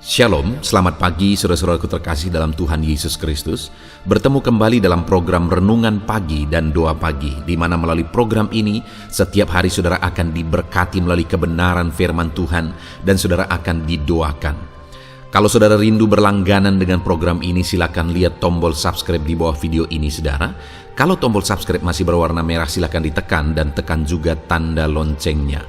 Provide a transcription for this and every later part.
Shalom, selamat pagi saudara-saudaraku terkasih dalam Tuhan Yesus Kristus. Bertemu kembali dalam program Renungan Pagi dan Doa Pagi, di mana melalui program ini setiap hari saudara akan diberkati melalui kebenaran firman Tuhan dan saudara akan didoakan. Kalau saudara rindu berlangganan dengan program ini, silakan lihat tombol subscribe di bawah video ini saudara. Kalau tombol subscribe masih berwarna merah, silakan ditekan dan tekan juga tanda loncengnya.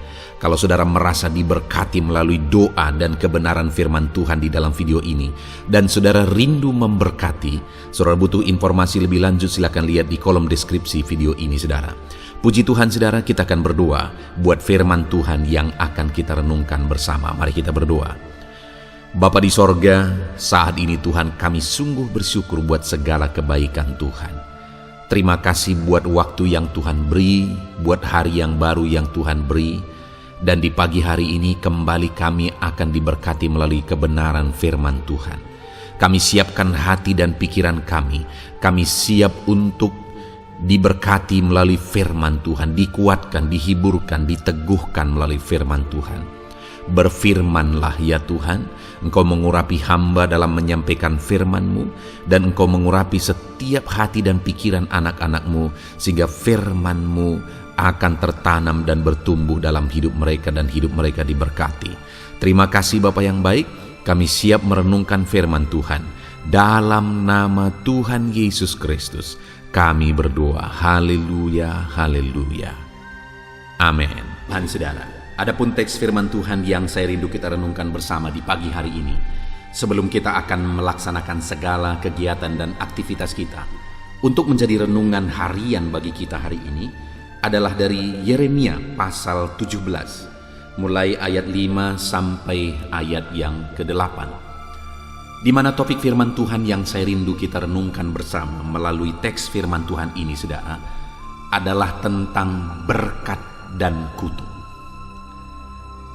Kalau saudara merasa diberkati melalui doa dan kebenaran firman Tuhan di dalam video ini, dan saudara rindu memberkati, saudara butuh informasi lebih lanjut, silakan lihat di kolom deskripsi video ini saudara. Puji Tuhan saudara, kita akan berdoa buat firman Tuhan yang akan kita renungkan bersama. Mari kita berdoa. Bapa di sorga, saat ini Tuhan, kami sungguh bersyukur buat segala kebaikan Tuhan. Terima kasih buat waktu yang Tuhan beri, buat hari yang baru yang Tuhan beri. Dan di pagi hari ini kembali kami akan diberkati melalui kebenaran firman Tuhan. Kami siapkan hati dan pikiran kami. Kami siap untuk diberkati melalui firman Tuhan, dikuatkan, dihiburkan, diteguhkan melalui firman Tuhan. Berfirmanlah ya Tuhan, Engkau mengurapi hamba dalam menyampaikan firman-Mu, dan Engkau mengurapi setiap hati dan pikiran anak-anak-Mu, sehingga firman-Mu akan tertanam dan bertumbuh dalam hidup mereka dan hidup mereka diberkati. Terima kasih Bapa yang baik, kami siap merenungkan firman Tuhan. Dalam nama Tuhan Yesus Kristus, kami berdoa. Haleluya, haleluya. Amin. Dan saudara, adapun teks firman Tuhan yang saya rindu kita renungkan bersama di pagi hari ini, sebelum kita akan melaksanakan segala kegiatan dan aktivitas kita, untuk menjadi renungan harian bagi kita hari ini, adalah dari Yeremia pasal 17, mulai ayat 5 sampai ayat yang ke-8. Di mana topik firman Tuhan yang saya rindu kita renungkan bersama melalui teks firman Tuhan ini saudara, adalah tentang berkat dan kutuk.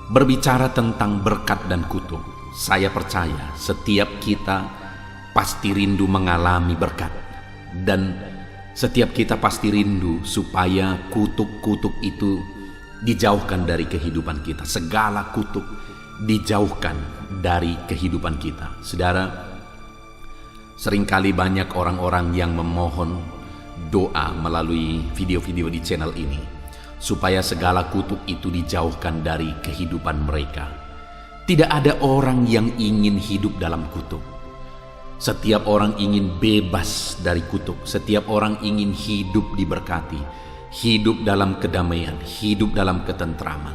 Berbicara tentang berkat dan kutuk, saya percaya setiap kita pasti rindu mengalami berkat, dan setiap kita pasti rindu supaya kutuk-kutuk itu dijauhkan dari kehidupan kita. Segala kutuk dijauhkan dari kehidupan kita. Saudara, seringkali banyak orang-orang yang memohon doa melalui video-video di channel ini, supaya segala kutuk itu dijauhkan dari kehidupan mereka. Tidak ada orang yang ingin hidup dalam kutuk. Setiap orang ingin bebas dari kutuk. Setiap orang ingin hidup diberkati, hidup dalam kedamaian, hidup dalam ketentraman.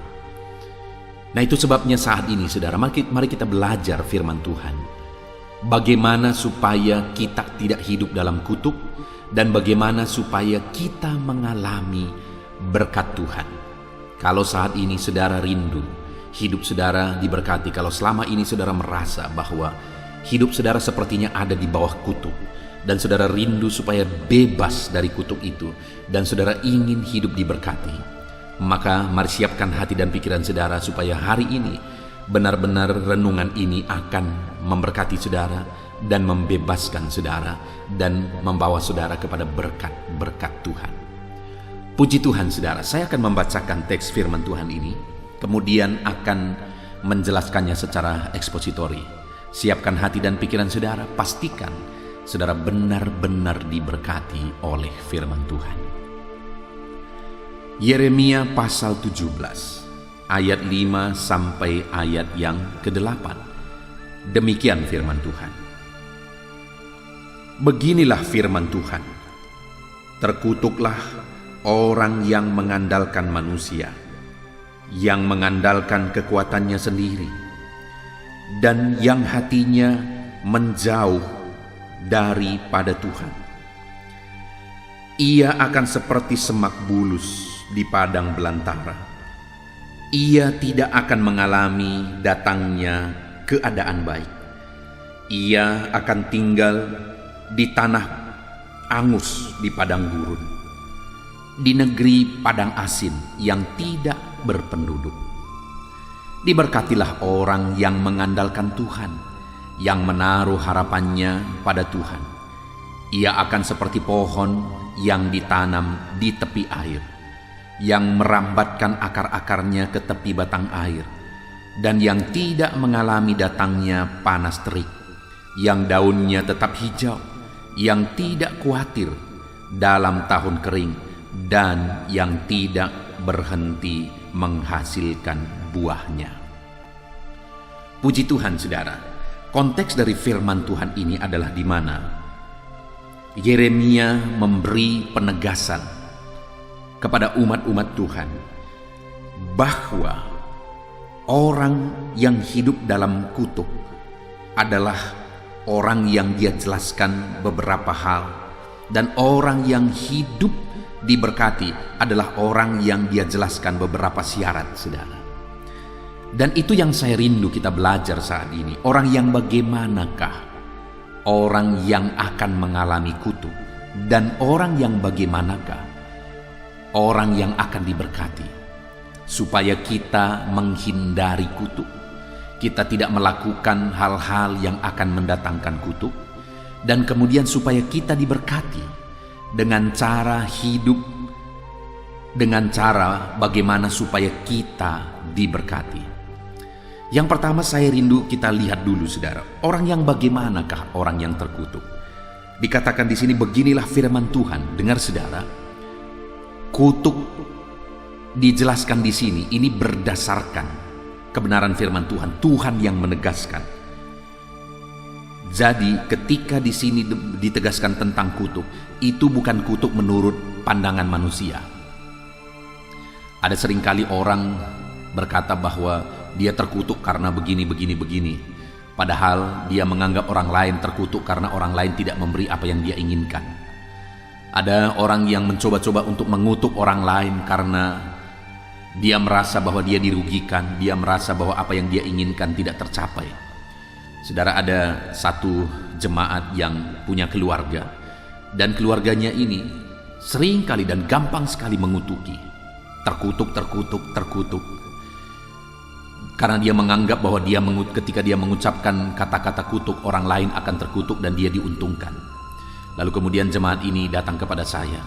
Nah, itu sebabnya saat ini saudara, mari kita belajar firman Tuhan. Bagaimana supaya kita tidak hidup dalam kutuk, dan bagaimana supaya kita mengalami berkat Tuhan. Kalau saat ini saudara rindu hidup saudara diberkati, kalau selama ini saudara merasa bahwa hidup saudara sepertinya ada di bawah kutuk, dan saudara rindu supaya bebas dari kutuk itu, dan saudara ingin hidup diberkati, maka mari siapkan hati dan pikiran saudara supaya hari ini benar-benar renungan ini akan memberkati saudara dan membebaskan saudara dan membawa saudara kepada berkat-berkat Tuhan. Puji Tuhan saudara, saya akan membacakan teks firman Tuhan ini, kemudian akan menjelaskannya secara ekspositori. Siapkan hati dan pikiran saudara, pastikan saudara benar-benar diberkati oleh firman Tuhan. Yeremia pasal 17, ayat 5 sampai ayat yang ke-8. Demikian firman Tuhan. Beginilah firman Tuhan. Terkutuklah orang yang mengandalkan manusia, yang mengandalkan kekuatannya sendiri, dan yang hatinya menjauh daripada Tuhan. Ia akan seperti semak bulus di padang belantara. Ia tidak akan mengalami datangnya keadaan baik. Ia akan tinggal di tanah angus di padang gurun, di negeri padang asin yang tidak berpenduduk. Diberkatilah orang yang mengandalkan Tuhan, yang menaruh harapannya pada Tuhan. Ia akan seperti pohon yang ditanam di tepi air, yang merambatkan akar-akarnya ke tepi batang air. dan yang tidak mengalami datangnya panas terik, yang daunnya tetap hijau, yang tidak khawatir dalam tahun kering, dan yang tidak berhenti menghasilkan buahnya. Puji Tuhan, saudara. Konteks dari firman Tuhan ini adalah di mana Yeremia memberi penegasan kepada umat-umat Tuhan bahwa orang yang hidup dalam kutuk adalah orang yang dia jelaskan beberapa hal, dan orang yang hidup diberkati adalah orang yang dia jelaskan beberapa syarat, saudara. Dan itu yang saya rindu kita belajar saat ini. Orang yang bagaimanakah orang yang akan mengalami kutuk, dan orang yang bagaimanakah orang yang akan diberkati, supaya kita menghindari kutuk, kita tidak melakukan hal-hal yang akan mendatangkan kutuk, dan kemudian supaya kita diberkati dengan cara hidup, dengan cara bagaimana supaya kita diberkati. Yang pertama saya rindu kita lihat dulu, saudara, orang yang bagaimanakah orang yang terkutuk. Dikatakan di sini, beginilah firman Tuhan. Dengar, saudara, kutuk dijelaskan di sini ini berdasarkan kebenaran firman Tuhan. Tuhan yang menegaskan. Jadi ketika di sini ditegaskan tentang kutuk, itu bukan kutuk menurut pandangan manusia. Ada seringkali orang berkata bahwa dia terkutuk karena begini. Padahal dia menganggap orang lain terkutuk karena orang lain tidak memberi apa yang dia inginkan. Ada orang yang mencoba-coba untuk mengutuk orang lain karena dia merasa bahwa dia dirugikan, dia merasa bahwa apa yang dia inginkan tidak tercapai. Saudara, ada satu jemaat yang punya keluarga, dan keluarganya ini sering kali dan gampang sekali mengutuki, terkutuk. Karena dia menganggap bahwa ketika dia mengucapkan kata-kata kutuk, orang lain akan terkutuk dan dia diuntungkan. Lalu kemudian jemaat ini datang kepada saya.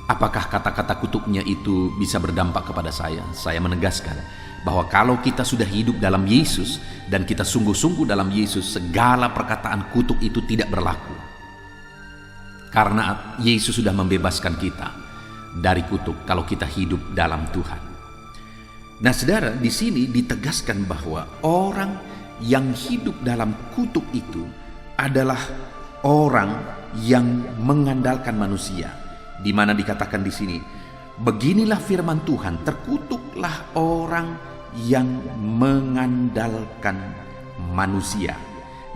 Apakah kata-kata kutuknya itu bisa berdampak kepada saya? Saya menegaskan bahwa kalau kita sudah hidup dalam Yesus dan kita sungguh-sungguh dalam Yesus, segala perkataan kutuk itu tidak berlaku. Karena Yesus sudah membebaskan kita dari kutuk kalau kita hidup dalam Tuhan. Nah, saudara, di sini ditegaskan bahwa orang yang hidup dalam kutuk itu adalah orang yang mengandalkan manusia. Di mana dikatakan di sini, beginilah firman Tuhan, terkutuklah orang yang mengandalkan manusia,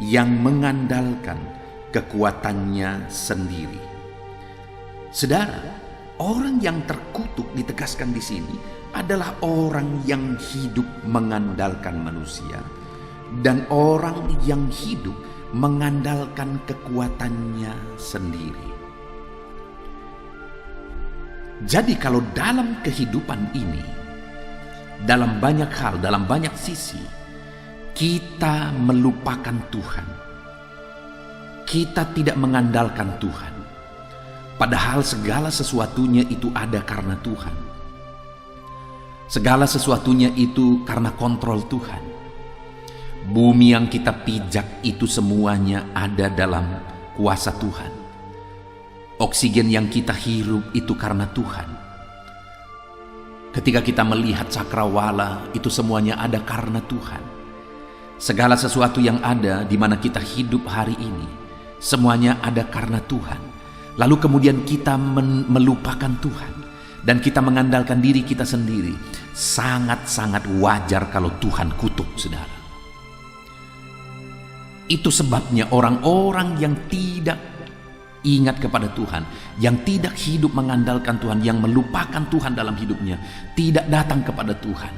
yang mengandalkan kekuatannya sendiri. Saudara, orang yang terkutuk ditegaskan di sini adalah orang yang hidup mengandalkan manusia, dan orang yang hidup mengandalkan kekuatannya sendiri. Jadi kalau dalam kehidupan ini, dalam banyak hal, dalam banyak sisi, kita melupakan Tuhan, kita tidak mengandalkan Tuhan, padahal segala sesuatunya itu ada karena Tuhan. Segala sesuatunya itu karena kontrol Tuhan. Bumi yang kita pijak itu semuanya ada dalam kuasa Tuhan. Oksigen yang kita hirup itu karena Tuhan. Ketika kita melihat cakrawala, itu semuanya ada karena Tuhan. Segala sesuatu yang ada di mana kita hidup hari ini, semuanya ada karena Tuhan. Lalu kemudian kita melupakan Tuhan dan kita mengandalkan diri kita sendiri. Sangat-sangat wajar kalau Tuhan kutuk, saudara. Itu sebabnya orang-orang yang tidak ingat kepada Tuhan, yang tidak hidup mengandalkan Tuhan, yang melupakan Tuhan dalam hidupnya, tidak datang kepada Tuhan.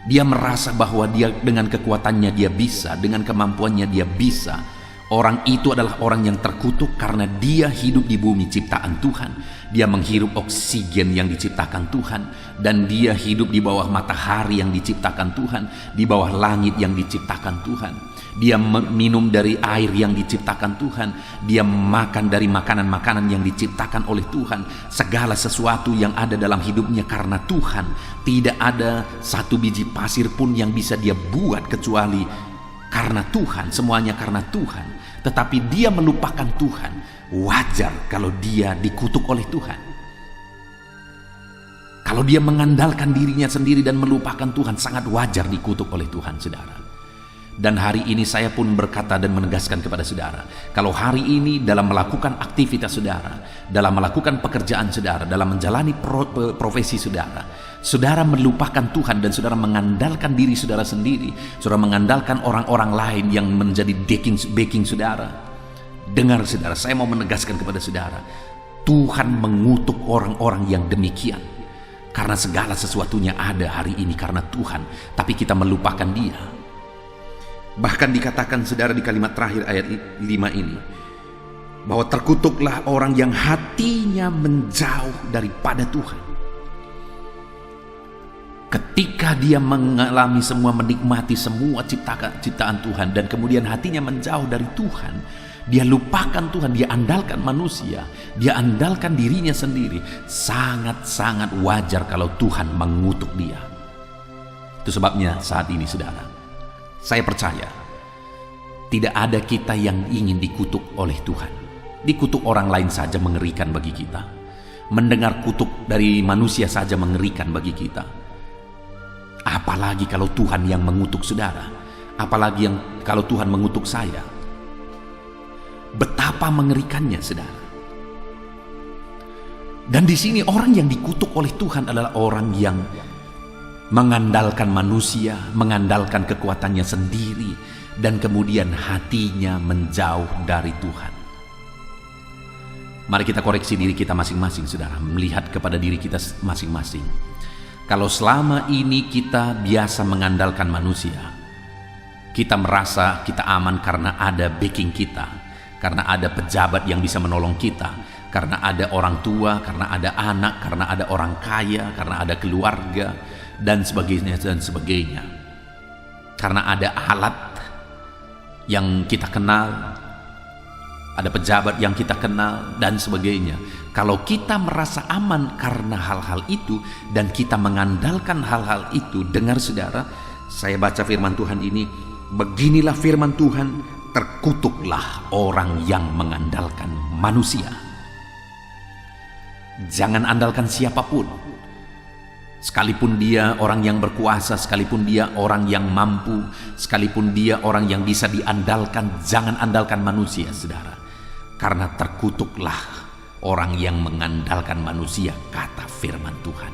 Dia merasa bahwa dia dengan kekuatannya dia bisa, dengan kemampuannya dia bisa Orang itu adalah orang yang terkutuk karena dia hidup di bumi ciptaan Tuhan. Dia menghirup oksigen yang diciptakan Tuhan, dan dia hidup di bawah matahari yang diciptakan Tuhan, di bawah langit yang diciptakan Tuhan. Dia minum dari air yang diciptakan Tuhan. Dia makan dari makanan-makanan yang diciptakan oleh Tuhan. Segala sesuatu yang ada dalam hidupnya karena Tuhan. Tidak ada satu biji pasir pun yang bisa dia buat kecuali karena Tuhan, semuanya karena Tuhan. Tetapi dia melupakan Tuhan. Wajar kalau dia dikutuk oleh Tuhan. Kalau dia mengandalkan dirinya sendiri dan melupakan Tuhan, sangat wajar dikutuk oleh Tuhan, saudara. Dan hari ini saya pun berkata dan menegaskan kepada saudara, kalau hari ini dalam melakukan aktivitas saudara, dalam melakukan pekerjaan saudara, dalam menjalani profesi saudara, saudara melupakan Tuhan dan saudara mengandalkan diri saudara sendiri, saudara mengandalkan orang-orang lain yang menjadi backing saudara. Dengar saudara, saya mau menegaskan kepada saudara, Tuhan mengutuk orang-orang yang demikian. Karena segala sesuatunya ada hari ini karena Tuhan, tapi kita melupakan Dia. Bahkan dikatakan saudara di kalimat terakhir ayat 5 ini, bahwa terkutuklah orang yang hatinya menjauh daripada Tuhan. Ketika dia mengalami semua, menikmati semua ciptaan Tuhan, dan kemudian hatinya menjauh dari Tuhan, dia lupakan Tuhan, dia andalkan manusia, dia andalkan dirinya sendiri. Sangat-sangat wajar kalau Tuhan mengutuk dia. Itu sebabnya saat ini saudara, saya percaya tidak ada kita yang ingin dikutuk oleh Tuhan. Dikutuk orang lain saja mengerikan bagi kita. Mendengar kutuk dari manusia saja mengerikan bagi kita. Apalagi kalau Tuhan yang mengutuk saudara. Apalagi kalau Tuhan mengutuk saya. Betapa mengerikannya saudara. Dan di sini orang yang dikutuk oleh Tuhan adalah orang yang mengandalkan manusia, mengandalkan kekuatannya sendiri, dan kemudian hatinya menjauh dari Tuhan. Mari kita koreksi diri kita masing-masing saudara, melihat kepada diri kita masing-masing. Kalau selama ini kita biasa mengandalkan manusia, kita merasa kita aman karena ada backing kita, karena ada pejabat yang bisa menolong kita, karena ada orang tua, karena ada anak, karena ada orang kaya, karena ada keluarga, dan sebagainya dan sebagainya. Karena ada alat yang kita kenal, ada pejabat yang kita kenal, dan sebagainya. Kalau kita merasa aman karena hal-hal itu dan kita mengandalkan hal-hal itu, dengar saudara, saya baca firman Tuhan ini, beginilah firman Tuhan, terkutuklah orang yang mengandalkan manusia. Jangan andalkan siapapun. Sekalipun dia orang yang berkuasa, sekalipun dia orang yang mampu, sekalipun dia orang yang bisa diandalkan, jangan andalkan manusia, saudara. Karena terkutuklah orang yang mengandalkan manusia, kata firman Tuhan.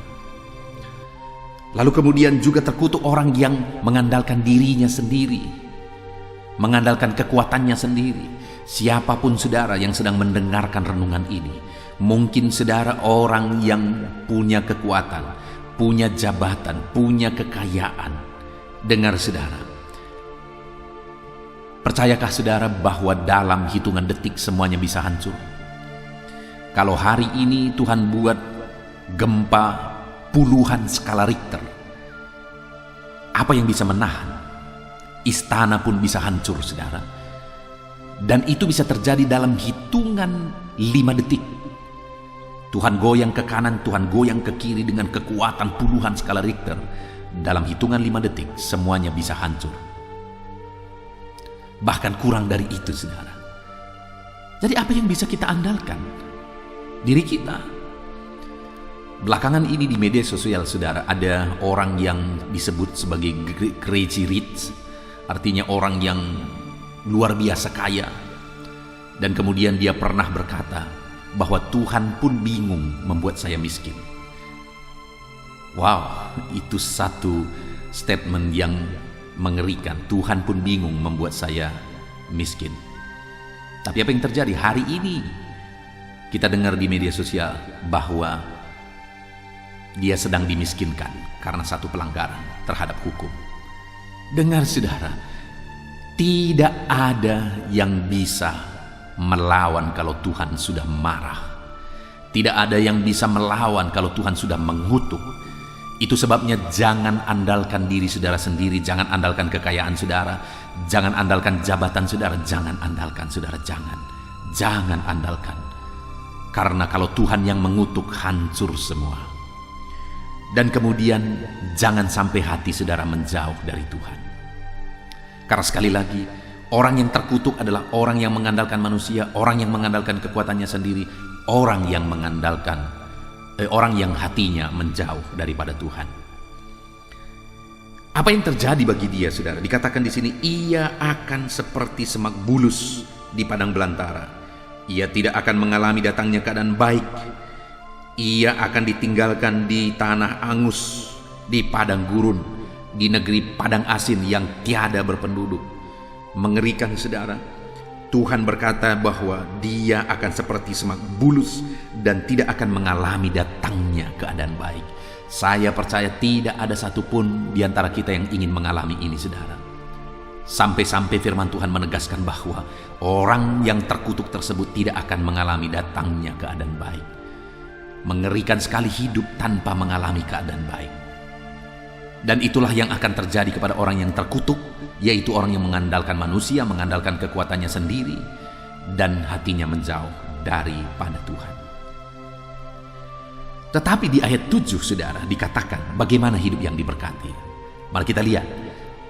Lalu kemudian juga terkutuk orang yang mengandalkan dirinya sendiri, mengandalkan kekuatannya sendiri. Siapapun saudara yang sedang mendengarkan renungan ini, mungkin saudara orang yang punya kekuatan, punya jabatan, punya kekayaan. Dengar saudara, percayakah saudara bahwa dalam hitungan detik semuanya bisa hancur? Kalau hari ini Tuhan buat gempa puluhan skala Richter, apa yang bisa menahan? Istana pun bisa hancur saudara. Dan itu bisa terjadi dalam hitungan 5 detik. Tuhan goyang ke kanan, Tuhan goyang ke kiri dengan kekuatan puluhan skala Richter. Dalam hitungan 5 detik semuanya bisa hancur. Bahkan kurang dari itu saudara. Jadi apa yang bisa kita andalkan? Diri kita. Belakangan ini di media sosial saudara, ada orang yang disebut sebagai crazy rich. Artinya orang yang luar biasa kaya. Dan kemudian dia pernah berkata bahwa Tuhan pun bingung membuat saya miskin. Wow, itu satu statement yang mengerikan. Tuhan pun bingung membuat saya miskin. Tapi apa yang terjadi hari ini? Kita dengar di media sosial bahwa dia sedang dimiskinkan karena satu pelanggaran terhadap hukum. Dengar saudara, Tidak ada yang bisa melawan kalau Tuhan sudah marah. Tidak ada yang bisa melawan kalau Tuhan sudah mengutuk. Itu sebabnya jangan andalkan diri saudara sendiri, jangan andalkan kekayaan saudara, jangan andalkan jabatan saudara, jangan andalkan saudara, jangan andalkan. Karena kalau Tuhan yang mengutuk, hancur semua. Dan kemudian jangan sampai hati saudara menjauh dari Tuhan. Karena sekali lagi, orang yang terkutuk adalah orang yang mengandalkan manusia, orang yang mengandalkan kekuatannya sendiri, orang yang hatinya menjauh daripada Tuhan. Apa yang terjadi bagi dia, saudara? Dikatakan di sini, ia akan seperti semak bulus di padang belantara. Ia tidak akan mengalami datangnya keadaan baik. Ia akan ditinggalkan di tanah angus, di padang gurun, di negeri padang asin yang tiada berpenduduk. Mengerikan, saudara. Tuhan berkata bahwa dia akan seperti semak bulus dan tidak akan mengalami datangnya keadaan baik. Saya percaya tidak ada satupun di antara kita yang ingin mengalami ini, saudara. Sampai-sampai firman Tuhan menegaskan bahwa orang yang terkutuk tersebut tidak akan mengalami datangnya keadaan baik. Mengerikan sekali hidup tanpa mengalami keadaan baik. Dan itulah yang akan terjadi kepada orang yang terkutuk, yaitu orang yang mengandalkan manusia, mengandalkan kekuatannya sendiri, dan hatinya menjauh daripada Tuhan. Tetapi di ayat 7, saudara, dikatakan bagaimana hidup yang diberkati. Mari kita lihat,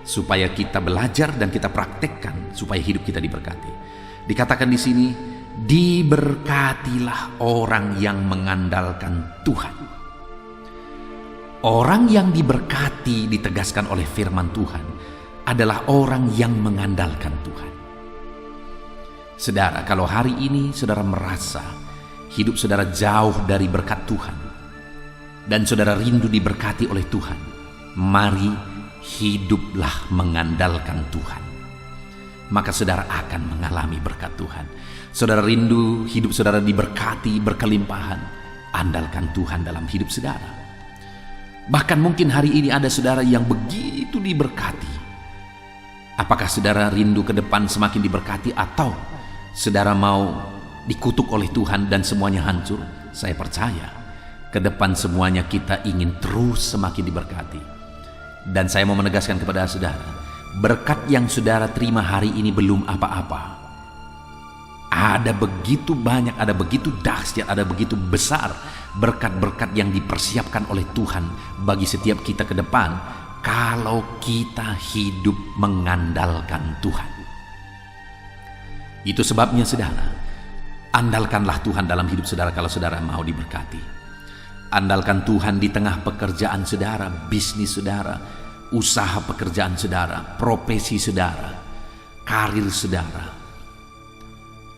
supaya kita belajar dan kita praktekkan, supaya hidup kita diberkati. Dikatakan di sini, diberkatilah orang yang mengandalkan Tuhan. Orang yang diberkati, ditegaskan oleh firman Tuhan, adalah orang yang mengandalkan Tuhan. Saudara, kalau hari ini saudara merasa hidup saudara jauh dari berkat Tuhan, dan saudara rindu diberkati oleh Tuhan, mari hiduplah mengandalkan Tuhan. Maka saudara akan mengalami berkat Tuhan. Saudara rindu hidup saudara diberkati, berkelimpahan, andalkan Tuhan dalam hidup saudara. Bahkan mungkin hari ini ada saudara yang begitu diberkati. Apakah saudara rindu ke depan semakin diberkati, atau saudara mau dikutuk oleh Tuhan dan semuanya hancur? Saya percaya ke depan semuanya kita ingin terus semakin diberkati. Dan saya mau menegaskan kepada saudara, berkat yang saudara terima hari ini belum apa-apa. Ada begitu banyak, ada begitu dahsyat, ada begitu besar berkat-berkat yang dipersiapkan oleh Tuhan bagi setiap kita ke depan kalau kita hidup mengandalkan Tuhan. Itu sebabnya, saudara, andalkanlah Tuhan dalam hidup saudara kalau saudara mau diberkati. Andalkan Tuhan di tengah pekerjaan saudara, bisnis saudara, usaha pekerjaan saudara, profesi saudara, karir saudara,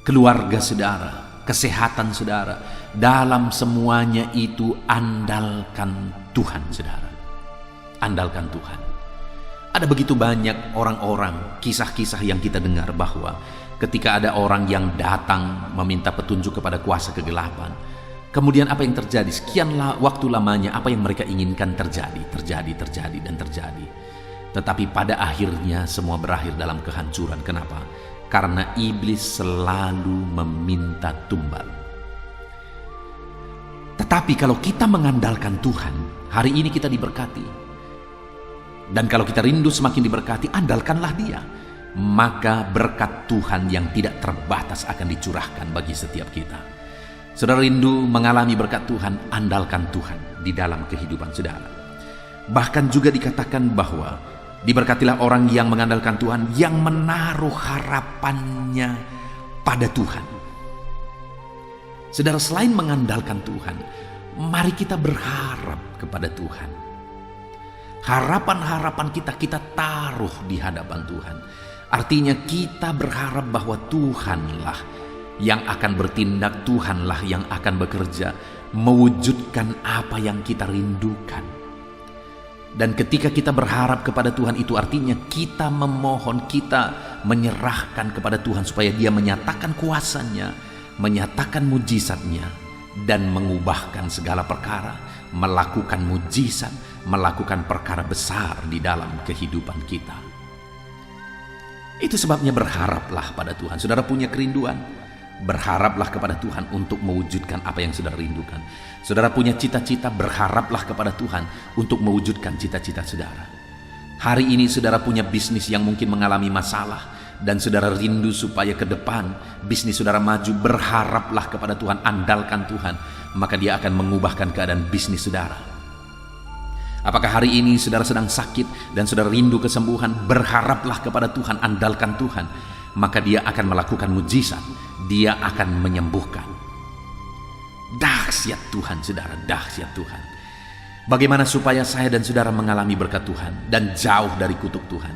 keluarga saudara, kesehatan saudara. Dalam semuanya itu andalkan Tuhan, saudara. Andalkan Tuhan. Ada begitu banyak orang-orang, kisah-kisah yang kita dengar bahwa ketika ada orang yang datang meminta petunjuk kepada kuasa kegelapan, kemudian apa yang terjadi? Sekian waktu lamanya apa yang mereka inginkan terjadi. Tetapi pada akhirnya semua berakhir dalam kehancuran. Kenapa? Karena iblis selalu meminta tumbal. Tetapi kalau kita mengandalkan Tuhan, hari ini kita diberkati. Dan kalau kita rindu semakin diberkati, andalkanlah Dia. Maka berkat Tuhan yang tidak terbatas akan dicurahkan bagi setiap kita. Saudara rindu mengalami berkat Tuhan, andalkan Tuhan di dalam kehidupan saudara. Bahkan juga dikatakan bahwa diberkatilah orang yang mengandalkan Tuhan, yang menaruh harapannya pada Tuhan. Saudara, selain mengandalkan Tuhan, mari kita berharap kepada Tuhan. Harapan-harapan kita taruh di hadapan Tuhan. Artinya kita berharap bahwa Tuhanlah yang akan bertindak, Tuhanlah yang akan bekerja, mewujudkan apa yang kita rindukan. Dan ketika kita berharap kepada Tuhan, itu artinya kita memohon, kita menyerahkan kepada Tuhan supaya Dia menyatakan kuasanya, menyatakan mujizatnya, dan mengubahkan segala perkara, melakukan mujizat, melakukan perkara besar di dalam kehidupan kita. Itu sebabnya berharaplah pada Tuhan. Saudara punya kerinduan, berharaplah kepada Tuhan untuk mewujudkan apa yang saudara rindukan. Saudara punya cita-cita, berharaplah kepada Tuhan untuk mewujudkan cita-cita saudara. Hari ini saudara punya bisnis yang mungkin mengalami masalah, dan saudara rindu supaya ke depan bisnis saudara maju, berharaplah kepada Tuhan, andalkan Tuhan, maka Dia akan mengubahkan keadaan bisnis saudara. Apakah hari ini saudara sedang sakit dan saudara rindu kesembuhan, berharaplah kepada Tuhan, andalkan Tuhan, maka Dia akan melakukan mujizat, Dia akan menyembuhkan. Dahsyat Tuhan saudara, dahsyat Tuhan. Bagaimana supaya saya dan saudara mengalami berkat Tuhan dan jauh dari kutuk Tuhan?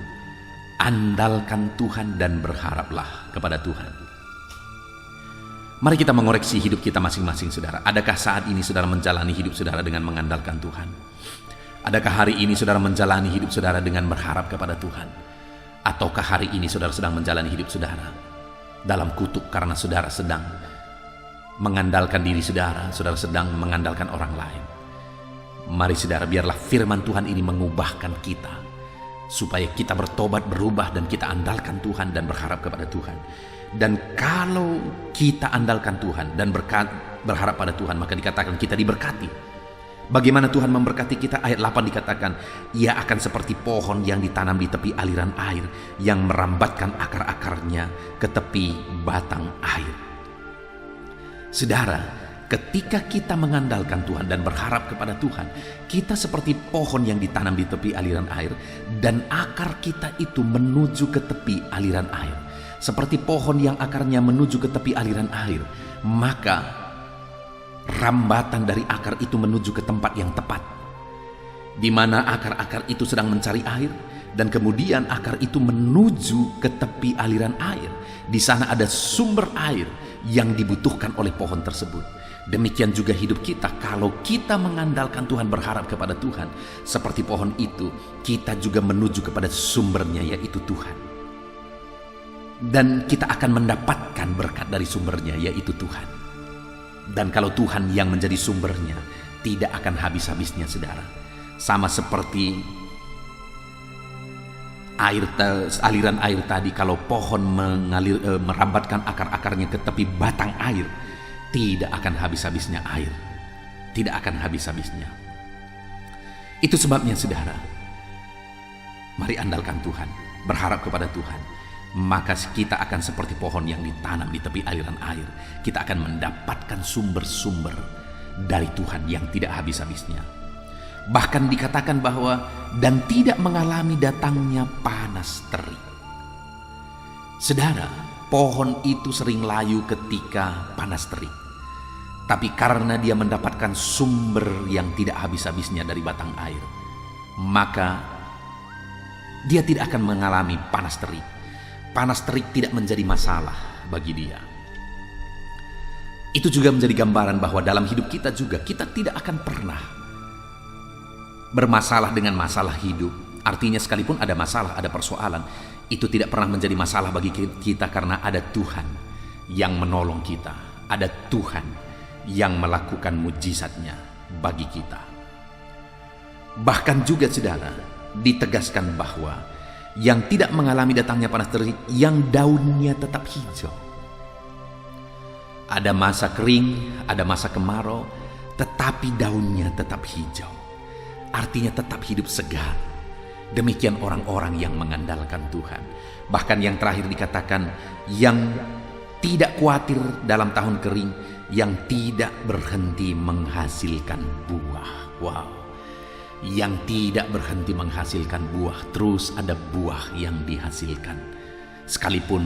Andalkan Tuhan dan berharaplah kepada Tuhan. Mari kita mengoreksi hidup kita masing-masing saudara. Adakah saat ini saudara menjalani hidup saudara dengan mengandalkan Tuhan? Adakah hari ini saudara menjalani hidup saudara dengan berharap kepada Tuhan? Ataukah hari ini saudara sedang menjalani hidup saudara dalam kutuk karena saudara sedang mengandalkan diri saudara, saudara sedang mengandalkan orang lain? Mari saudara, biarlah firman Tuhan ini mengubahkan kita, supaya kita bertobat, berubah, dan kita andalkan Tuhan dan berharap kepada Tuhan. Dan kalau kita andalkan Tuhan dan berharap pada Tuhan, maka dikatakan kita diberkati. Bagaimana Tuhan memberkati kita? Ayat 8 dikatakan, Ia akan seperti pohon yang ditanam di tepi aliran air, yang merambatkan akar-akarnya ke tepi batang air. Saudara, ketika kita mengandalkan Tuhan dan berharap kepada Tuhan, kita seperti pohon yang ditanam di tepi aliran air, dan akar kita itu menuju ke tepi aliran air. Seperti pohon yang akarnya menuju ke tepi aliran air, maka rambatan dari akar itu menuju ke tempat yang tepat, di mana akar-akar itu sedang mencari air, dan kemudian akar itu menuju ke tepi aliran air. Di sana ada sumber air yang dibutuhkan oleh pohon tersebut. Demikian juga hidup kita. Kalau kita mengandalkan Tuhan, berharap kepada Tuhan, seperti pohon itu, kita juga menuju kepada sumbernya, yaitu Tuhan. Dan kita akan mendapatkan berkat dari sumbernya, yaitu Tuhan. Dan kalau Tuhan yang menjadi sumbernya, tidak akan habis-habisnya saudara. Sama seperti aliran air tadi, kalau pohon merambatkan akar-akarnya ke tepi batang air, tidak akan habis-habisnya air, tidak akan habis-habisnya. Itu sebabnya saudara, mari andalkan Tuhan, berharap kepada Tuhan, maka kita akan seperti pohon yang ditanam di tepi aliran air. Kita akan mendapatkan sumber-sumber dari Tuhan yang tidak habis-habisnya. Bahkan dikatakan bahwa dan tidak mengalami datangnya panas terik. Saudara, pohon itu sering layu ketika panas terik. Tapi karena dia mendapatkan sumber yang tidak habis-habisnya dari batang air, maka dia tidak akan mengalami panas terik. Panas terik tidak menjadi masalah bagi dia. Itu juga menjadi gambaran bahwa dalam hidup kita juga, kita tidak akan pernah bermasalah dengan masalah hidup. Artinya sekalipun ada masalah, ada persoalan, itu tidak pernah menjadi masalah bagi kita karena ada Tuhan yang menolong kita. Ada Tuhan yang melakukan mujizatnya bagi kita. Bahkan juga saudara, ditegaskan bahwa yang tidak mengalami datangnya panas terik, yang daunnya tetap hijau. Ada masa kering, ada masa kemarau, tetapi daunnya tetap hijau. Artinya tetap hidup segar. Demikian orang-orang yang mengandalkan Tuhan. Bahkan yang terakhir dikatakan, yang tidak khawatir dalam tahun kering, yang tidak berhenti menghasilkan buah. Wow. Yang tidak berhenti menghasilkan buah, terus ada buah yang dihasilkan. Sekalipun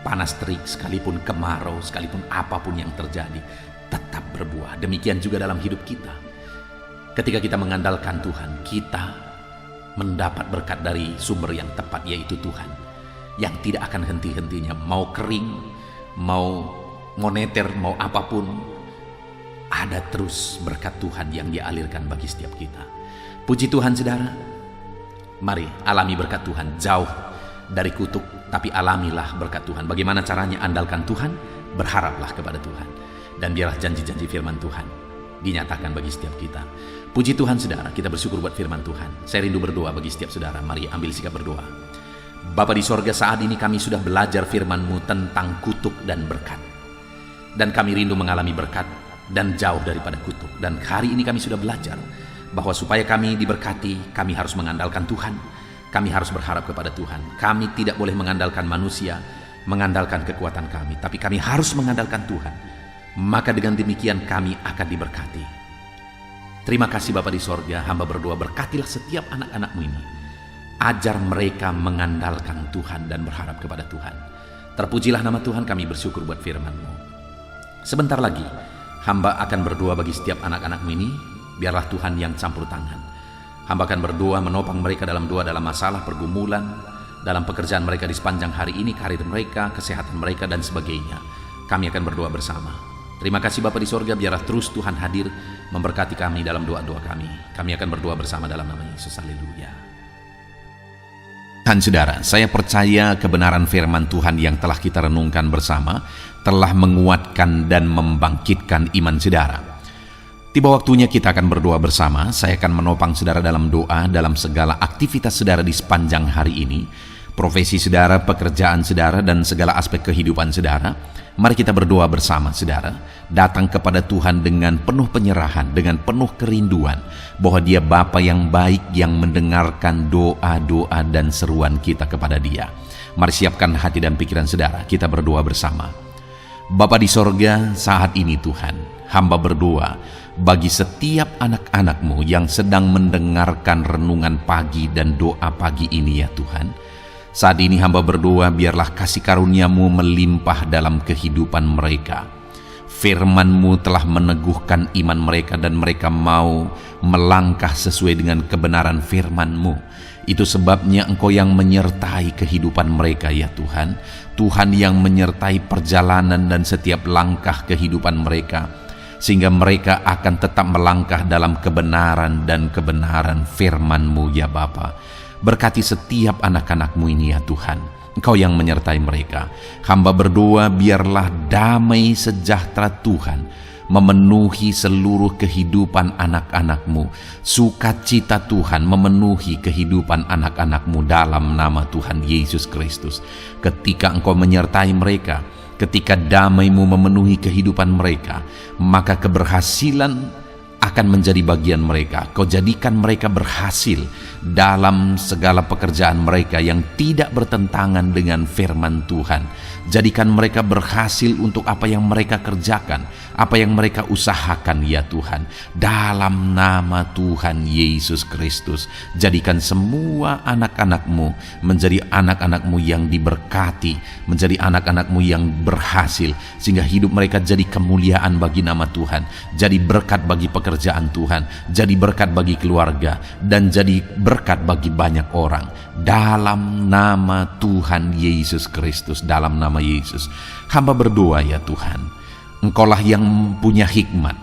panas terik, sekalipun kemarau, sekalipun apapun yang terjadi, tetap berbuah. Demikian juga dalam hidup kita. Ketika kita mengandalkan Tuhan, kita mendapat berkat dari sumber yang tepat, yaitu Tuhan, yang tidak akan henti-hentinya. Mau kering, mau moneter, mau apapun, ada terus berkat Tuhan yang Dia alirkan bagi setiap kita. Puji Tuhan saudara. Mari alami berkat Tuhan, jauh dari kutuk, tapi alamilah berkat Tuhan. Bagaimana caranya? Andalkan Tuhan, berharaplah kepada Tuhan, dan biarlah janji-janji firman Tuhan dinyatakan bagi setiap kita. Puji Tuhan saudara, kita bersyukur buat firman Tuhan. Saya rindu berdoa bagi setiap saudara. Mari ambil sikap berdoa. Bapa di sorga, saat ini kami sudah belajar firman-Mu tentang kutuk dan berkat. Dan kami rindu mengalami berkat dan jauh daripada kutuk. Dan hari ini kami sudah belajar bahwa supaya kami diberkati, kami harus mengandalkan Tuhan. Kami harus berharap kepada Tuhan. Kami tidak boleh mengandalkan manusia, mengandalkan kekuatan kami, tapi kami harus mengandalkan Tuhan. Maka dengan demikian kami akan diberkati. Terima kasih Bapa di sorga, hamba berdoa berkatilah setiap anak-anak-Mu ini. Ajar mereka mengandalkan Tuhan dan berharap kepada Tuhan. Terpujilah nama Tuhan, kami bersyukur buat firman-Mu. Sebentar lagi, hamba akan berdoa bagi setiap anak-anak-Mu ini, biarlah Tuhan yang campur tangan. Hamba akan berdoa menopang mereka dalam doa, dalam masalah, pergumulan, dalam pekerjaan mereka di sepanjang hari ini, karir mereka, kesehatan mereka, dan sebagainya. Kami akan berdoa bersama. Terima kasih Bapa di sorga, biarlah terus Tuhan hadir memberkati kami dalam doa-doa kami. Kami akan berdoa bersama dalam nama Yesus. Haleluya. Dan saudara, saya percaya kebenaran firman Tuhan yang telah kita renungkan bersama telah menguatkan dan membangkitkan iman saudara. Tiba waktunya kita akan berdoa bersama. Saya akan menopang saudara dalam doa dalam segala aktivitas saudara di sepanjang hari ini, profesi saudara, pekerjaan saudara, dan segala aspek kehidupan saudara. Mari kita berdoa bersama saudara, datang kepada Tuhan dengan penuh penyerahan, dengan penuh kerinduan bahwa Dia Bapa yang baik yang mendengarkan doa-doa dan seruan kita kepada Dia. Mari siapkan hati dan pikiran saudara, kita berdoa bersama. Bapa di sorga, saat ini Tuhan, hamba berdoa bagi setiap anak-anak-Mu yang sedang mendengarkan renungan pagi dan doa pagi ini ya Tuhan. Saat ini hamba berdoa biarlah kasih karunia-Mu melimpah dalam kehidupan mereka. Firman-Mu telah meneguhkan iman mereka dan mereka mau melangkah sesuai dengan kebenaran firman-Mu. Itu sebabnya Engkau yang menyertai kehidupan mereka ya Tuhan. Tuhan yang menyertai perjalanan dan setiap langkah kehidupan mereka, sehingga mereka akan tetap melangkah dalam kebenaran dan kebenaran firman-Mu ya Bapa. Berkati setiap anak-anak-Mu ini ya Tuhan. Engkau yang menyertai mereka. Hamba berdoa biarlah damai sejahtera Tuhan memenuhi seluruh kehidupan anak-anak-Mu. Sukacita Tuhan memenuhi kehidupan anak-anak-Mu dalam nama Tuhan Yesus Kristus. Ketika Engkau menyertai mereka, ketika damai-Mu memenuhi kehidupan mereka, maka keberhasilan akan menjadi bagian mereka. Kau jadikan mereka berhasil dalam segala pekerjaan mereka yang tidak bertentangan dengan firman Tuhan. Jadikan mereka berhasil untuk apa yang mereka kerjakan, apa yang mereka usahakan ya Tuhan. Dalam nama Tuhan Yesus Kristus, jadikan semua anak-anak-Mu menjadi anak-anak-Mu yang diberkati, menjadi anak-anak-Mu yang berhasil, sehingga hidup mereka jadi kemuliaan bagi nama Tuhan, jadi berkat bagi pekerjaan Tuhan, jadi berkat bagi keluarga, dan jadi berkat bagi banyak orang. Dalam nama Tuhan Yesus Kristus, dalam nama Yesus, hamba berdoa ya Tuhan, Engkaulah yang punya hikmat.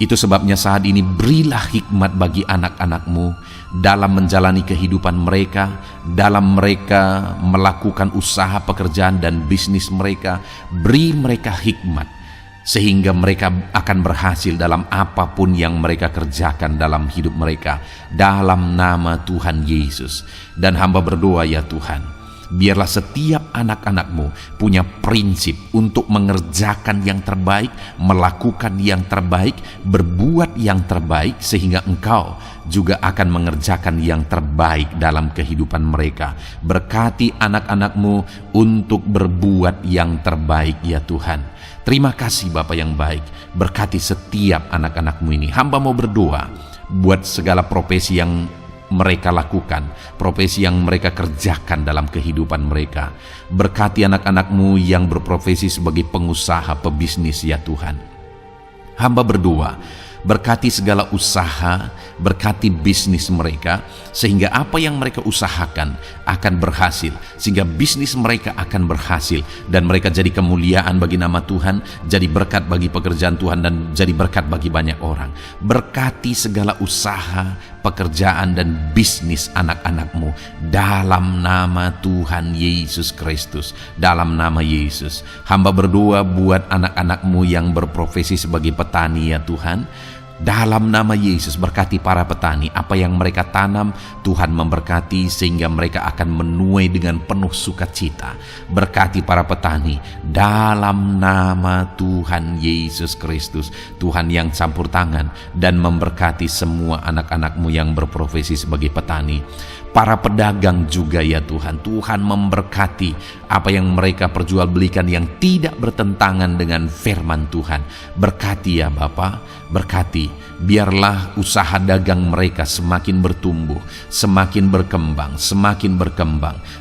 Itu sebabnya saat ini berilah hikmat bagi anak-anak-Mu dalam menjalani kehidupan mereka, dalam mereka melakukan usaha pekerjaan dan bisnis mereka. Beri mereka hikmat sehingga mereka akan berhasil dalam apapun yang mereka kerjakan dalam hidup mereka, dalam nama Tuhan Yesus. Dan hamba berdoa ya Tuhan, biarlah setiap anak-anak-Mu punya prinsip untuk mengerjakan yang terbaik, melakukan yang terbaik, berbuat yang terbaik, sehingga Engkau juga akan mengerjakan yang terbaik dalam kehidupan mereka. Berkati anak-anak-Mu untuk berbuat yang terbaik ya Tuhan. Terima kasih Bapa yang baik, berkati setiap anak-anak-Mu ini. Hamba mau berdoa buat segala profesi yang mereka lakukan, profesi yang mereka kerjakan dalam kehidupan mereka. Berkati anak-anak-Mu yang berprofesi sebagai pengusaha, pebisnis ya Tuhan. Hamba berdoa, berkati segala usaha, berkati bisnis mereka, sehingga apa yang mereka usahakan akan berhasil, sehingga bisnis mereka akan berhasil, dan mereka jadi kemuliaan bagi nama Tuhan, jadi berkat bagi pekerjaan Tuhan, dan jadi berkat bagi banyak orang. Berkati segala usaha, pekerjaan, dan bisnis anak-anak-Mu dalam nama Tuhan Yesus Kristus, dalam nama Yesus. Hamba berdoa buat anak-anak-Mu yang berprofesi sebagai petani ya Tuhan. Dalam nama Yesus, berkati para petani. Apa yang mereka tanam, Tuhan memberkati sehingga mereka akan menuai dengan penuh sukacita. Berkati para petani dalam nama Tuhan Yesus Kristus. Tuhan yang campur tangan dan memberkati semua anak-anak-Mu yang berprofesi sebagai petani. Para pedagang juga ya Tuhan, Tuhan memberkati apa yang mereka perjualbelikan yang tidak bertentangan dengan firman Tuhan. Berkati ya Bapa, berkati, biarlah usaha dagang mereka semakin bertumbuh, semakin berkembang,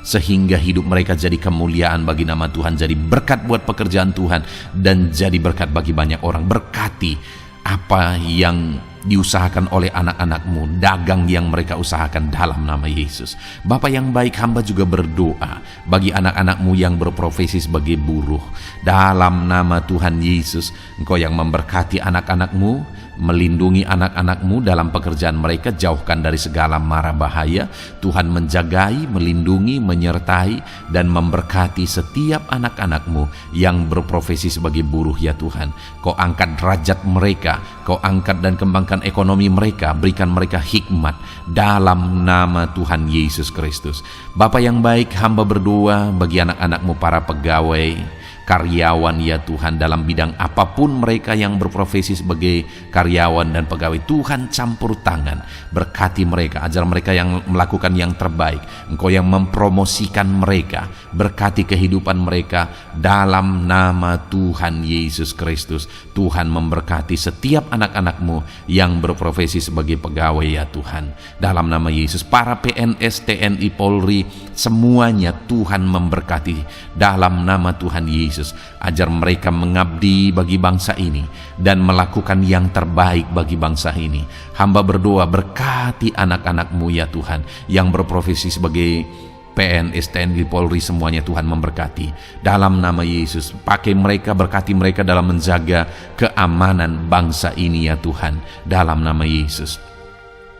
sehingga hidup mereka jadi kemuliaan bagi nama Tuhan, jadi berkat buat pekerjaan Tuhan, dan jadi berkat bagi banyak orang. Berkati apa yang diusahakan oleh anak-anak-Mu, dagang yang mereka usahakan dalam nama Yesus. Bapa yang baik, hamba juga berdoa bagi anak-anak-Mu yang berprofesi sebagai buruh. Dalam nama Tuhan Yesus, Engkau yang memberkati anak-anak-Mu, melindungi anak-anak-Mu dalam pekerjaan mereka, jauhkan dari segala mara bahaya. Tuhan menjagai, melindungi, menyertai, dan memberkati setiap anak-anak-Mu yang berprofesi sebagai buruh ya Tuhan. Kau angkat derajat mereka, Kau angkat dan kembangkan ekonomi mereka, berikan mereka hikmat dalam nama Tuhan Yesus Kristus. Bapa yang baik, hamba berdoa bagi anak-anak-Mu para pegawai, karyawan ya Tuhan, dalam bidang apapun mereka yang berprofesi sebagai karyawan dan pegawai. Tuhan campur tangan, berkati mereka, ajar mereka yang melakukan yang terbaik. Engkau yang mempromosikan mereka, berkati kehidupan mereka dalam nama Tuhan Yesus Kristus. Tuhan memberkati setiap anak-anak-Mu yang berprofesi sebagai pegawai ya Tuhan, dalam nama Yesus. Para PNS, TNI, Polri, semuanya Tuhan memberkati dalam nama Tuhan Yesus. Ajar mereka mengabdi bagi bangsa ini dan melakukan yang terbaik bagi bangsa ini. Hamba berdoa, berkati anak-anak-Mu ya Tuhan yang berprofesi sebagai PNS, TNI, Polri, semuanya Tuhan memberkati dalam nama Yesus. Pakai mereka, berkati mereka dalam menjaga keamanan bangsa ini ya Tuhan, dalam nama Yesus.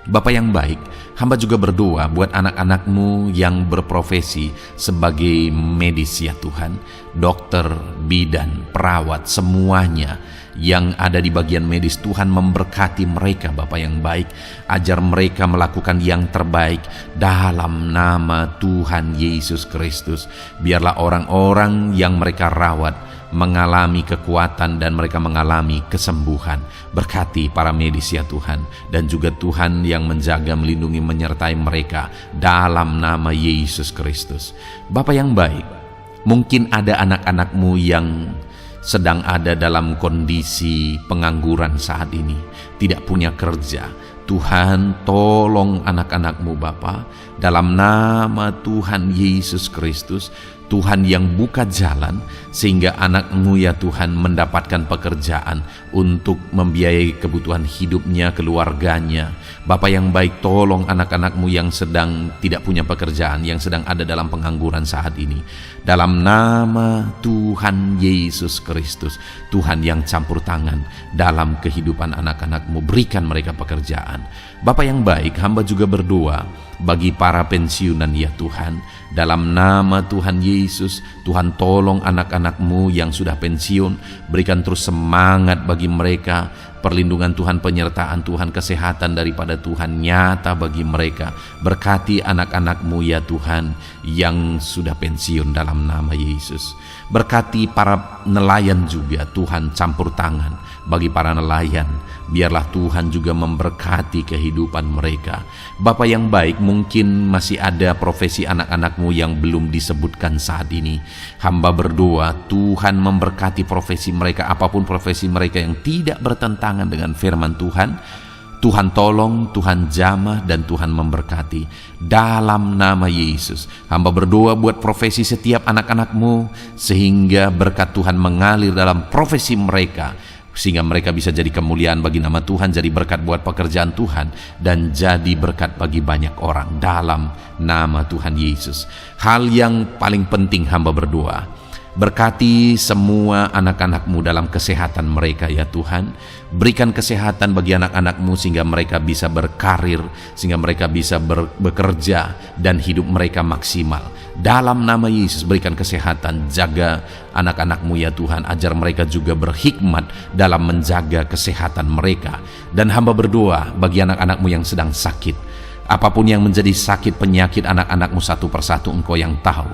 Bapa yang baik, hamba juga berdoa buat anak-anak-Mu yang berprofesi sebagai medis ya Tuhan, dokter, bidan, perawat, semuanya yang ada di bagian medis. Tuhan memberkati mereka Bapa yang baik, ajar mereka melakukan yang terbaik dalam nama Tuhan Yesus Kristus. Biarlah orang-orang yang mereka rawat mengalami kekuatan dan mereka mengalami kesembuhan. Berkati para medis ya Tuhan, dan juga Tuhan yang menjaga, melindungi, menyertai mereka dalam nama Yesus Kristus. Bapa yang baik, mungkin ada anak-anak-Mu yang sedang ada dalam kondisi pengangguran saat ini, tidak punya kerja. Tuhan, tolong anak-anak-Mu Bapa, dalam nama Tuhan Yesus Kristus. Tuhan yang buka jalan sehingga anak-Mu ya Tuhan mendapatkan pekerjaan untuk membiayai kebutuhan hidupnya, keluarganya. Bapa yang baik, tolong anak-anak-Mu yang sedang tidak punya pekerjaan, yang sedang ada dalam pengangguran saat ini. Dalam nama Tuhan Yesus Kristus, Tuhan yang campur tangan dalam kehidupan anak-anak-Mu, berikan mereka pekerjaan. Bapa yang baik, hamba juga berdoa bagi para pensiunan ya Tuhan, dalam nama Tuhan Yesus. Tuhan tolong anak-anak-Mu yang sudah pensiun, berikan terus semangat bagi mereka, perlindungan Tuhan, penyertaan Tuhan, kesehatan daripada Tuhan nyata bagi mereka. Berkati anak-anak-Mu ya Tuhan yang sudah pensiun dalam nama Yesus. Berkati para nelayan juga, Tuhan campur tangan bagi para nelayan. Biarlah Tuhan juga memberkati kehidupan mereka. Bapa yang baik, mungkin masih ada profesi anak-anak-Mu yang belum disebutkan saat ini. Hamba berdoa Tuhan memberkati profesi mereka, apapun profesi mereka yang tidak bertentangan dengan firman Tuhan. Tuhan tolong, Tuhan jamah, dan Tuhan memberkati dalam nama Yesus. Hamba berdoa buat profesi setiap anak-anak-Mu, sehingga berkat Tuhan mengalir dalam profesi mereka, sehingga mereka bisa jadi kemuliaan bagi nama Tuhan, jadi berkat buat pekerjaan Tuhan, dan jadi berkat bagi banyak orang dalam nama Tuhan Yesus. Hal yang paling penting hamba berdoa, Berkati semua anak-anak-Mu dalam kesehatan mereka ya Tuhan. Berikan kesehatan bagi anak-anak-Mu sehingga mereka bisa berkarir, sehingga mereka bisa bekerja dan hidup mereka maksimal. Dalam nama Yesus berikan kesehatan, jaga anak-anak-Mu ya Tuhan, ajar mereka juga berhikmat dalam menjaga kesehatan mereka. Dan hamba berdoa bagi anak-anak-Mu yang sedang sakit. Apapun yang menjadi sakit penyakit anak-anak-Mu satu persatu Engkau yang tahu.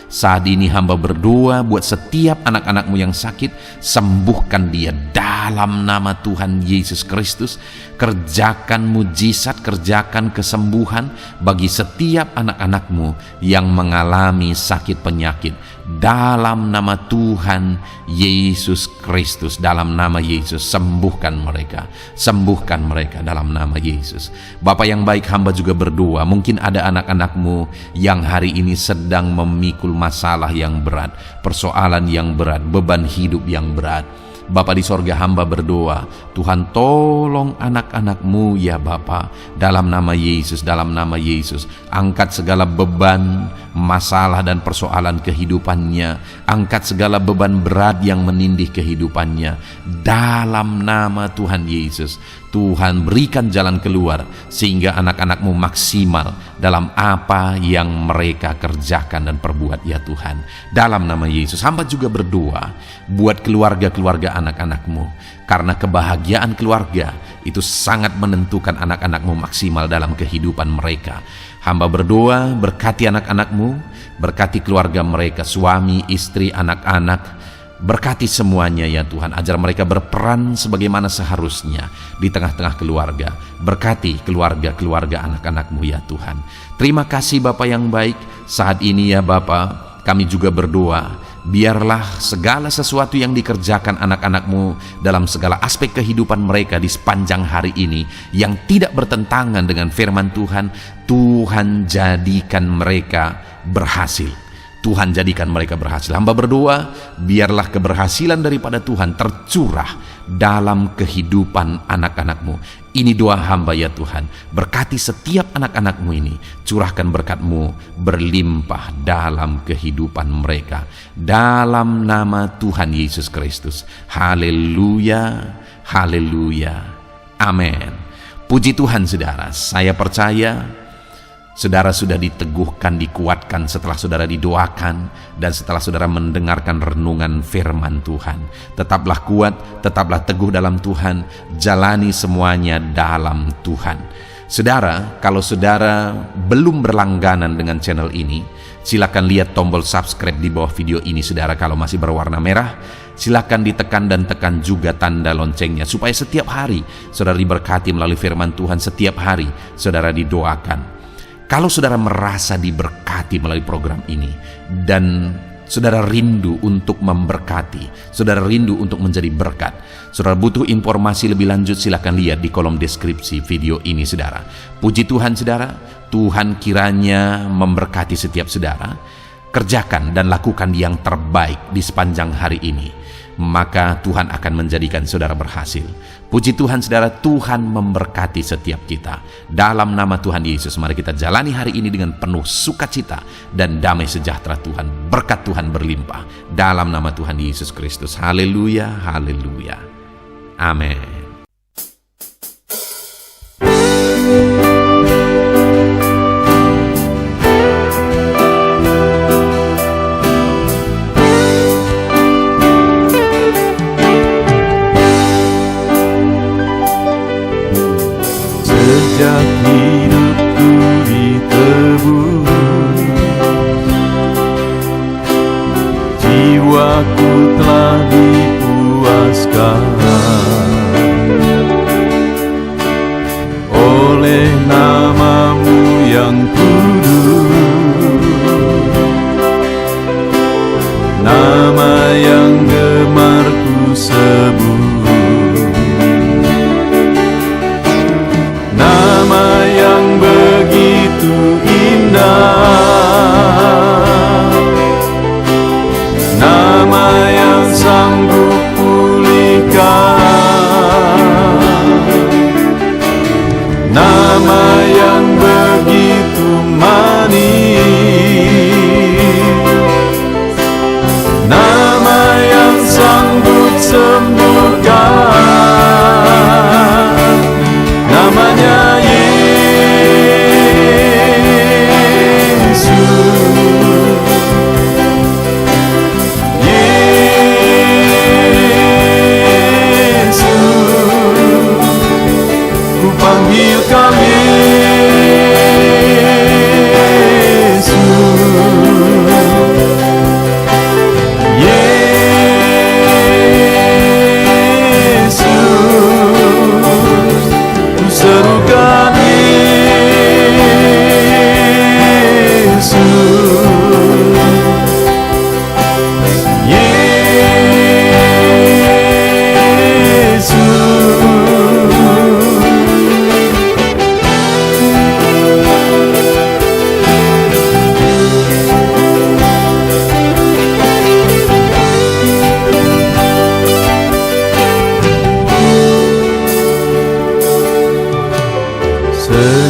Saat ini hamba berdoa buat setiap anak-anak-Mu yang sakit, sembuhkan dia dalam nama Tuhan Yesus Kristus. Kerjakan mujizat, kerjakan kesembuhan bagi setiap anak-anak-Mu yang mengalami sakit penyakit. Dalam nama Tuhan Yesus Kristus, dalam nama Yesus, sembuhkan mereka dalam nama Yesus. Bapa yang baik, hamba juga berdoa, mungkin ada anak-anak-Mu yang hari ini sedang memikul masalah yang berat, persoalan yang berat, beban hidup yang berat. Bapa di sorga, hamba berdoa, Tuhan tolong anak-anak-Mu ya Bapa, dalam nama Yesus, dalam nama Yesus. Angkat segala beban, masalah dan persoalan kehidupannya. Angkat segala beban berat yang menindih kehidupannya. Dalam nama Tuhan Yesus, Tuhan berikan jalan keluar sehingga anak-anak-Mu maksimal dalam apa yang mereka kerjakan dan perbuat ya Tuhan. Dalam nama Yesus, hamba juga berdoa buat keluarga-keluarga anak-anak-Mu, karena kebahagiaan keluarga itu sangat menentukan anak-anak-Mu maksimal dalam kehidupan mereka. Hamba berdoa, berkati anak-anak-Mu, berkati keluarga mereka, suami, istri, anak-anak. Berkati semuanya ya Tuhan, ajar mereka berperan sebagaimana seharusnya di tengah-tengah keluarga. Berkati keluarga-keluarga anak-anak-Mu ya Tuhan. Terima kasih Bapa yang baik. Saat ini ya Bapa, kami juga berdoa, biarlah segala sesuatu yang dikerjakan anak-anak-Mu dalam segala aspek kehidupan mereka di sepanjang hari ini yang tidak bertentangan dengan firman Tuhan, Tuhan jadikan mereka berhasil. Tuhan jadikan mereka berhasil. Hamba berdoa, biarlah keberhasilan daripada Tuhan tercurah dalam kehidupan anak-anak-Mu. Ini doa hamba ya Tuhan. Berkati setiap anak-anak-Mu ini. Curahkan berkat-Mu berlimpah dalam kehidupan mereka. Dalam nama Tuhan Yesus Kristus. Haleluya, haleluya, amin. Puji Tuhan saudara, saya percaya saudara sudah diteguhkan, dikuatkan setelah saudara didoakan dan setelah saudara mendengarkan renungan firman Tuhan. Tetaplah kuat, tetaplah teguh dalam Tuhan, jalani semuanya dalam Tuhan. Saudara, kalau saudara belum berlangganan dengan channel ini, silakan lihat tombol subscribe di bawah video ini. Saudara, kalau masih berwarna merah, silakan ditekan dan tekan juga tanda loncengnya supaya setiap hari saudara diberkati melalui firman Tuhan. Setiap hari saudara didoakan. Kalau saudara merasa diberkati melalui program ini dan saudara rindu untuk memberkati, saudara rindu untuk menjadi berkat, saudara butuh informasi lebih lanjut, silakan lihat di kolom deskripsi video ini saudara. Puji Tuhan saudara, Tuhan kiranya memberkati setiap saudara. Kerjakan dan lakukan yang terbaik di sepanjang hari ini, maka Tuhan akan menjadikan saudara berhasil. Puji Tuhan saudara, Tuhan memberkati setiap kita. Dalam nama Tuhan Yesus, mari kita jalani hari ini dengan penuh sukacita dan damai sejahtera Tuhan. Berkat Tuhan berlimpah. Dalam nama Tuhan Yesus Kristus. Haleluya, haleluya. Amin. Sejak hidupku ditebus, jiwaku telah dipuaskan oleh nama-Mu yang kudus, nama yang gemar ku sebut. Nama yang begitu indah, nama yang sanggup pulihkan, nama yang begitu manis, nama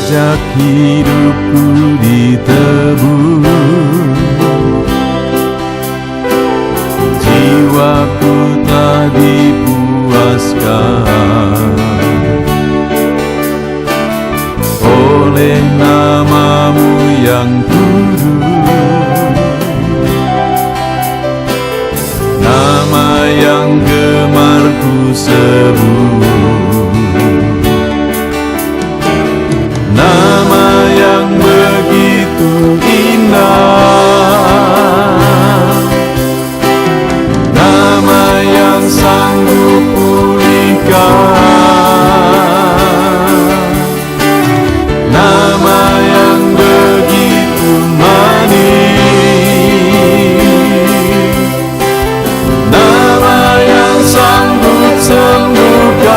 pajak hidupku ditebus, jiwaku telah dipuaskan oleh nama-Mu yang kudus, nama yang gemar ku sebut, nama yang begitu indah, nama yang sanggup pulihkan, nama yang begitu manis, nama yang sanggup sembuhkan.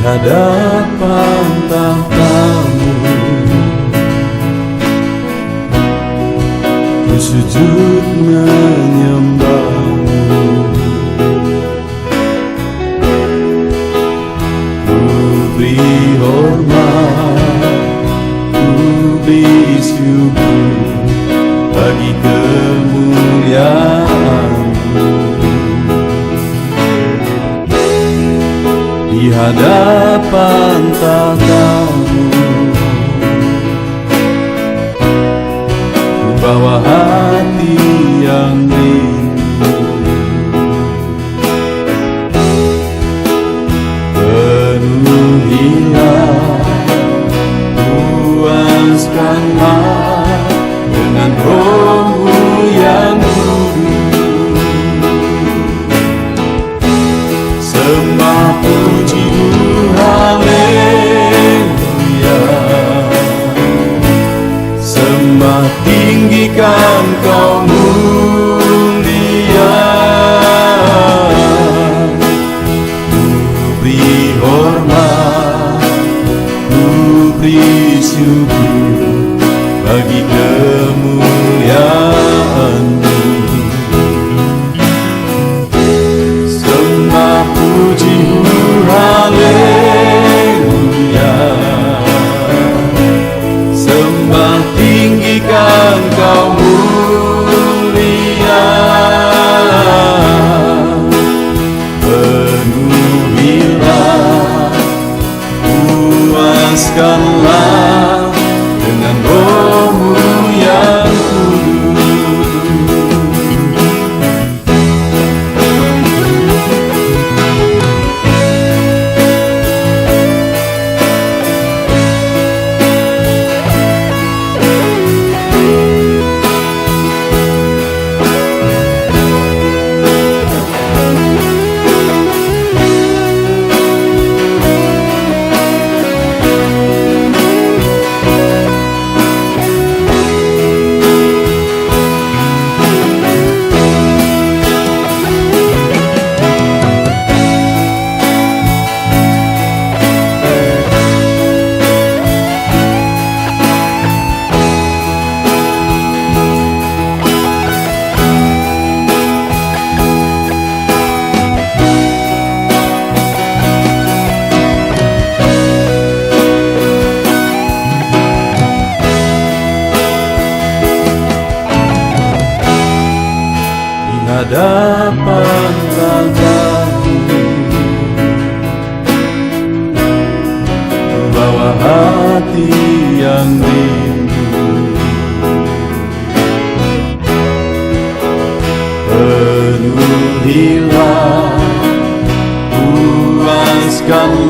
hadapan tahta-Mu, ku sujud menyembah-Mu. Ku beri hormat, ku beri syukur bagi kemuliaan-Mu. Di hadapan tahta-Mu, ku bawa hati yang rindu. Penuhilah, puaskanlah dengan Roh-Mu yang kudus. Sembah puji-Mu, haleluya. Sembah tinggikan Kau mulia. Ku beri hormat, ku beri syukur bagi kemuliaan-Mu. Sembah puji-Mu, haleluya. Sembah tinggikan Kau mulia. Penuhilah, puaskanlah dengan Roh-Mu yang kudus. Hadapan tahta-Mu, ku bawa hati yang rindu. Penuhilah, puaskanlah